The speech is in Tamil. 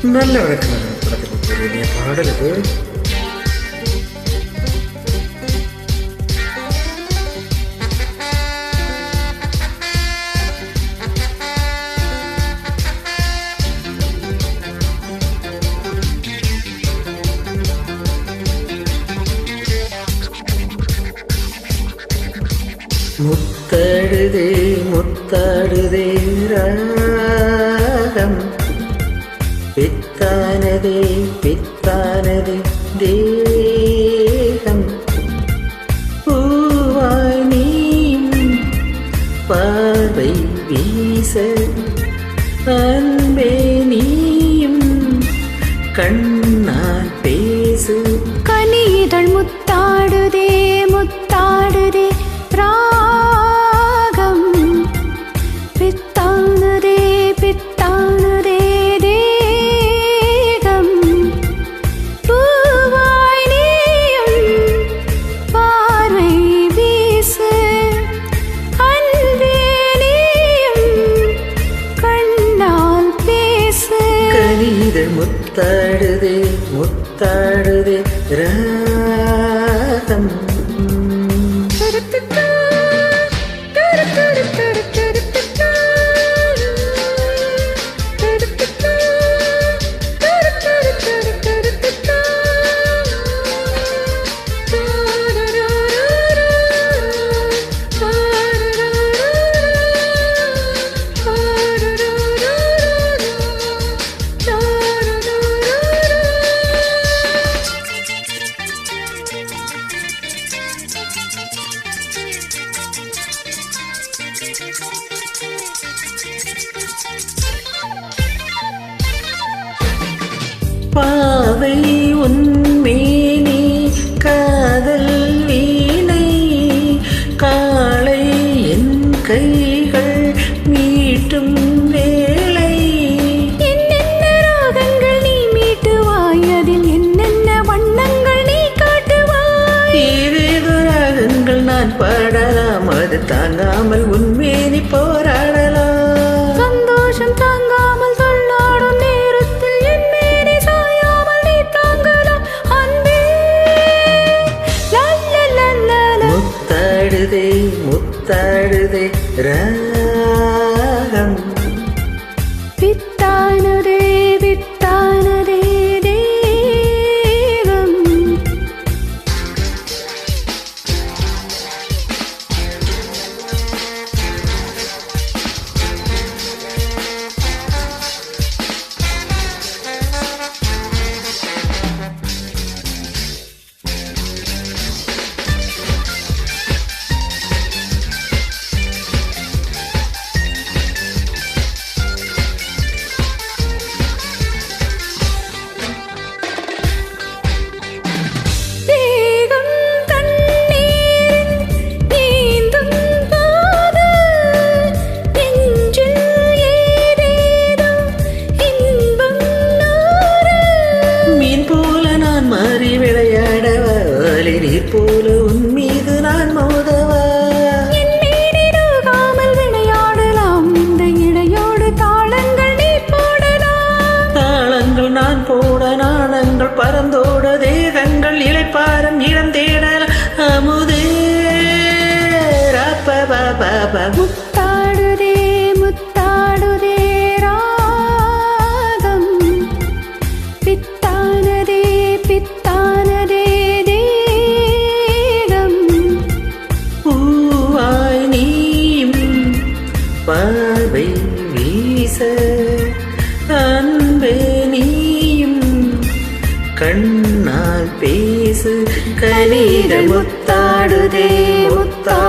நல்ல வழக்கமான படத்துக்கு பாடலுக்கு முத்தாடுதே முத்தாடுதே ராகம் பித்தானதே பித்தானதே தேகம் பூவாய் நீயும் பார்வை வீச அன்பே நீயும் கண்ணால் பேசு கனிதழ் முத்தாடுதே முத்தாடுதே ராகம் பித்தானதே பித்தானதே தேகம் பூவாய் நீயும் பார்வை வீசு அன்பே நீயும் கண்ணால் பேசு கனிதழ் முத்தாடுதே முத்தாடுதே ராகம் பாவை உன்மேனி காதல் வீணை காளை என் கைகள் மீட்டும் வேளை என்னென்ன ராகங்கள் நீ மீட்டுவாய் அதில் என்னென்ன வண்ணங்கள் நீ காட்டுவாய் ஏதேதோ ராகங்கள் நான் பாடலாம் அது தாங்காமல் உன்மேனி போராடலாம் சந்தோஷம் தாங்காமல் தள்ளாடும் நேரத்தில் என் மேனி சாயாமல் நீ தாங்கலாம் அன்பே லல்லல்லல்லல முத்தாடுதே முத்தாடுதே ராகம் பித்தானதே பித்தானதே தேகம் தேகம் தண்ணீரில் நீந்தும் போது நெஞ்சில் ஏதேதோ இன்பம் நூறு மீன் போல நான் மாறி விளையாடவா அலை நீர் போல உன் மீது நான் மோதவா என் மேனி நோகாமல் விளையாடலாம் இந்த இடையோடு தாளங்கள் நீ போடலாம் தாளங்கள் நான் போட நாணங்கள் பறந்தோட தேகங்கள் இளைப்பாரம் இடம் தேடல அமுதே ராப்பா முத்தாடுதே முத்தாடுதே ராகம் பித்தானதே பித்தானதே தேகம் பூவாய் நீயும் பார்வை வீச அன்பே நீயும் கண்ணால் பேசு கனிதழ் முத்தாடுதே முத்தாடுதே